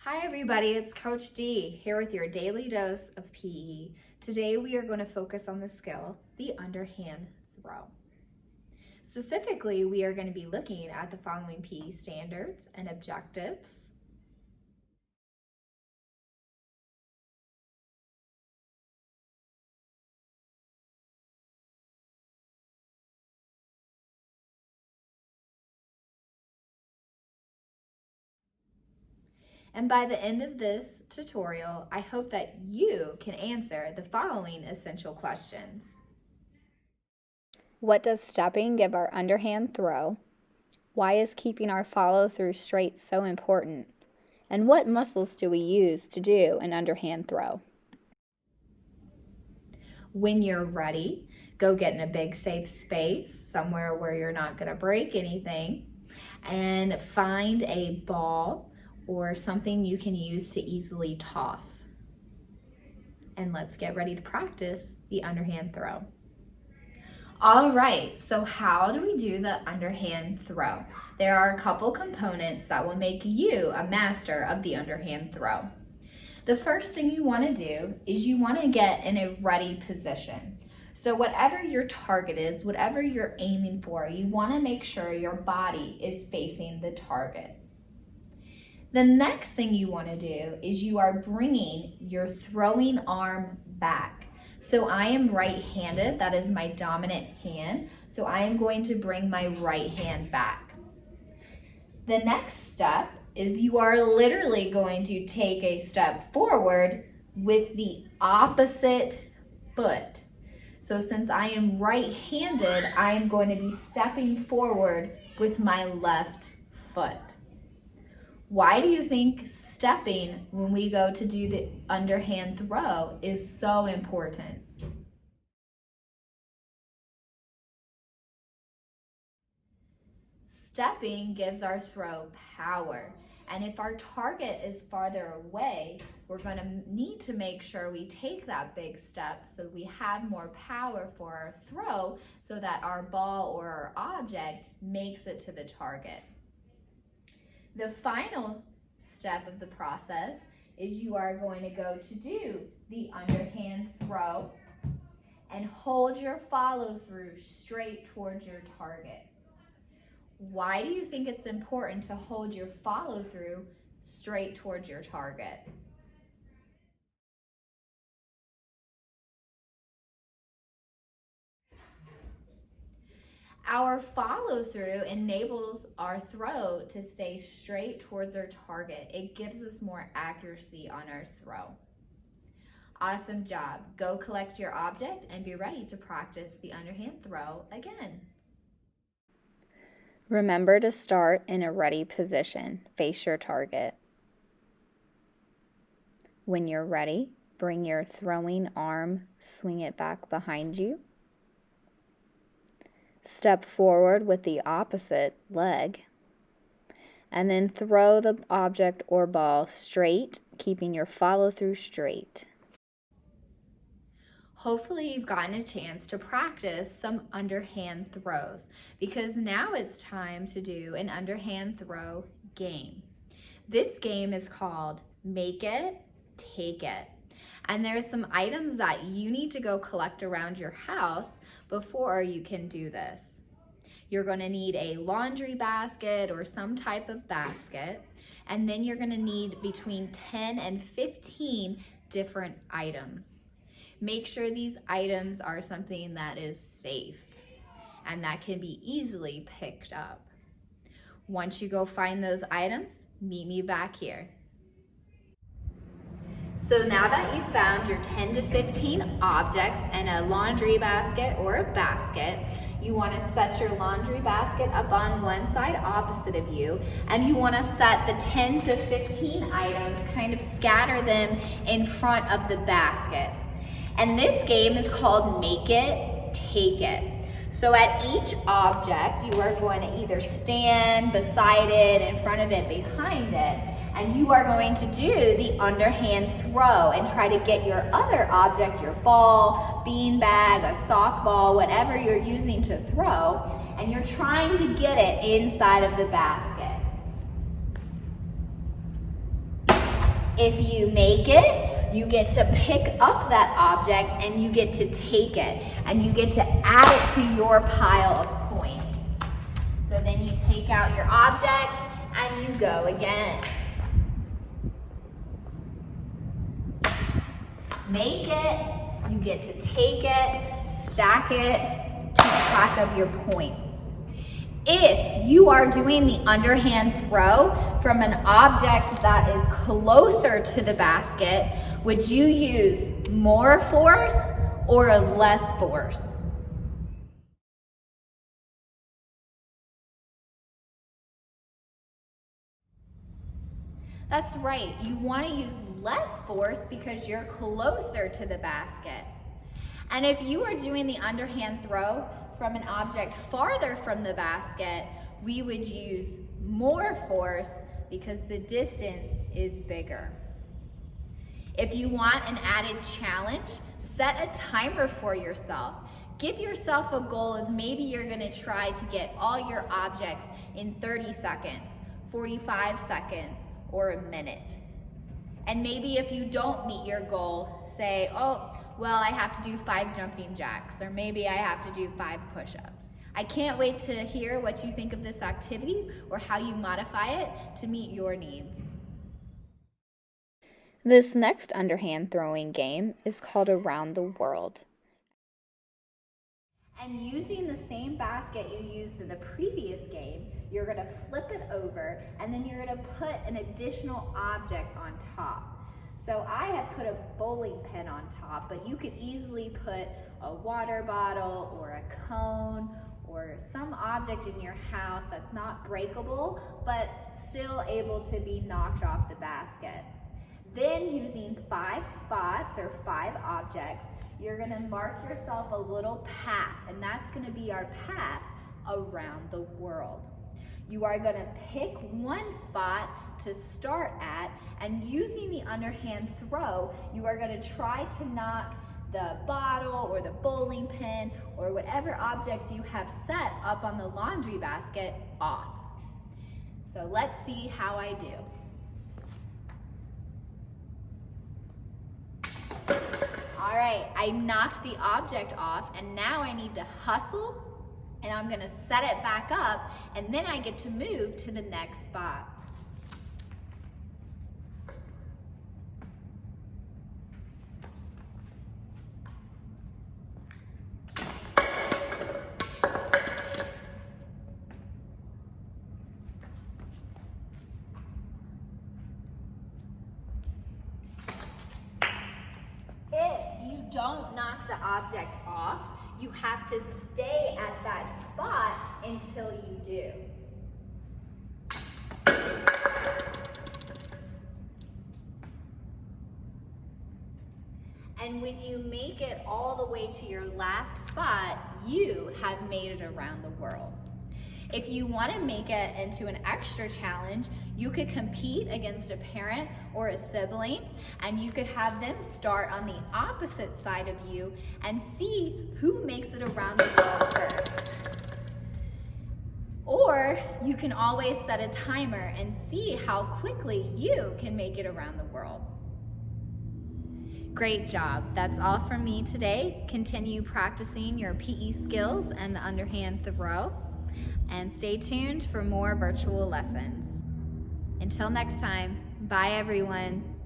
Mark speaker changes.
Speaker 1: Hi everybody, it's Coach D here with your daily dose of PE. Today we are going to focus on the skill, the underhand throw. Specifically, we are going to be looking at the following PE standards and objectives. And by the end of this tutorial, I hope that you can answer the following essential questions.
Speaker 2: What does stepping give our underhand throw? Why is keeping our follow through straight so important? And what muscles do we use to do an underhand throw?
Speaker 1: When you're ready, go get in a big safe space, somewhere where you're not going to break anything, and find a ball or something you can use to easily toss. And let's get ready to practice the underhand throw. All right, so how do we do the underhand throw? There are a couple components that will make you a master of the underhand throw. The first thing you want to do is you want to get in a ready position. So whatever your target is, whatever you're aiming for, you want to make sure your body is facing the target. The next thing you want to do is you are bringing your throwing arm back. So I am right-handed, that is my dominant hand. So I am going to bring my right hand back. The next step is you are literally going to take a step forward with the opposite foot. So since I am right-handed, I am going to be stepping forward with my left foot. Why do you think stepping when we go to do the underhand throw is so important? Stepping gives our throw power. And if our target is farther away, we're going to need to make sure we take that big step so we have more power for our throw so that our ball or our object makes it to the target. The final step of the process is you are going to go to do the underhand throw and hold your follow through straight towards your target. Why do you think it's important to hold your follow through straight towards your target? Our follow through enables our throw to stay straight towards our target. It gives us more accuracy on our throw. Awesome job. Go collect your object and be ready to practice the underhand throw again.
Speaker 2: Remember to start in a ready position. Face your target. When you're ready, bring your throwing arm, swing it back behind you. Step forward with the opposite leg, and then throw the object or ball straight, keeping your follow through straight.
Speaker 1: Hopefully you've gotten a chance to practice some underhand throws because now it's time to do an underhand throw game. This game is called Make It, Take It. And there's some items that you need to go collect around your house before you can do this. You're going to need a laundry basket or some type of basket, and then you're going to need between 10 and 15 different items. Make sure these items are something that is safe and that can be easily picked up. Once you go find those items, meet me back here. So now that you've found your 10 to 15 objects in a laundry basket or a basket, you want to set your laundry basket up on one side opposite of you, and you want to set the 10 to 15 items, kind of scatter them in front of the basket. And this game is called Make It, Take It. So at each object, you are going to either stand beside it, in front of it, behind it, and you are going to do the underhand throw and try to get your other object, your ball, bean bag, a sock ball, whatever you're using to throw, and you're trying to get it inside of the basket. If you make it, you get to pick up that object and you get to take it and you get to add it to your pile of points. So then you take out your object and you go again. Make it, you get to take it, stack it, keep track of your points. If you are doing the underhand throw from an object that is closer to the basket, would you use more force or less force? That's right, you want to use less force because you're closer to the basket. And if you are doing the underhand throw from an object farther from the basket, we would use more force because the distance is bigger. If you want an added challenge, set a timer for yourself. Give yourself a goal of maybe you're going to try to get all your objects in 30 seconds, 45 seconds, or a minute. And maybe if you don't meet your goal, say, oh, well, I have to do 5 jumping jacks, or maybe I have to do 5 push-ups. I can't wait to hear what you think of this activity or how you modify it to meet your needs.
Speaker 2: This next underhand throwing game is called Around the World.
Speaker 1: And using the same basket you used in the previous game, you're going to flip it over and then you're going to put an additional object on top. So I have put a bowling pin on top, but you could easily put a water bottle or a cone or some object in your house that's not breakable, but still able to be knocked off the basket. Then using 5 spots or 5 objects, you're gonna mark yourself a little path, and that's gonna be our path around the world. You are gonna pick one spot to start at, and using the underhand throw, you are gonna try to knock the bottle or the bowling pin or whatever object you have set up on the laundry basket off. So let's see how I do. All right, I knocked the object off and now I need to hustle and I'm gonna set it back up and then I get to move to the next spot. Don't knock the object off. You have to stay at that spot until you do. And when you make it all the way to your last spot, you have made it around the world. If you want to make it into an extra challenge, you could compete against a parent or a sibling, and you could have them start on the opposite side of you and see who makes it around the world first. Or you can always set a timer and see how quickly you can make it around the world. Great job. That's all from me today. Continue practicing your PE skills and the underhand throw. And stay tuned for more virtual lessons. Until next time, bye everyone.